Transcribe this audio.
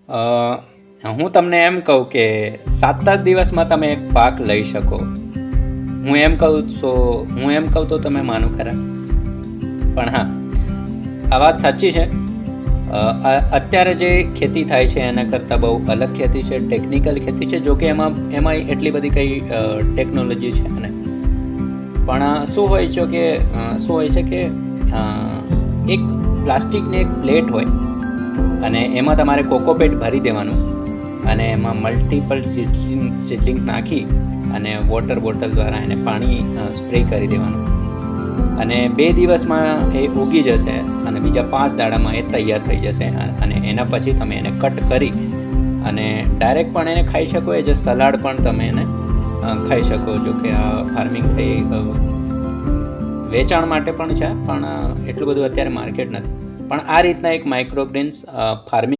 હું તમને એમ કહું કે 7 જ દિવસમાં તમે એક પાક લઈ શકો. હું એમ કહું તો તમે માનો ખરા, પણ હા, આ વાત સાચી છે. અત્યારે જે ખેતી થાય છે એના કરતાં બહુ અલગ ખેતી છે, ટેકનિકલ ખેતી છે. જોકે એમાં એટલી બધી કંઈ ટેકનોલોજી છે નહીં. પણ શું હોય છે કે એક પ્લાસ્ટિકની એક પ્લેટ હોય અને એમાં તમારે કોકોપીટ ભરી દેવાનું અને એમાં મલ્ટિપલ સીડલિંગ નાખી અને વોટર બોટલ દ્વારા એને પાણી સ્પ્રે કરી દેવાનું અને 2 દિવસમાં એ ઉગી જશે અને બીજા 5 દાડામાં એ તૈયાર થઈ જશે. અને એના પછી તમે એને કટ કરી અને ડાયરેક્ટ પણ એને ખાઈ શકો. એ જે સલાડ પણ તમે એને ખાઈ શકો. જો કે આ ફાર્મિંગ થઈ વેચાણ માટે પણ છે, પણ એટલું બધું અત્યારે માર્કેટ નથી. પણ આ રીતના એક માઇક્રોગ્રીન્સ ફાર્મિંગ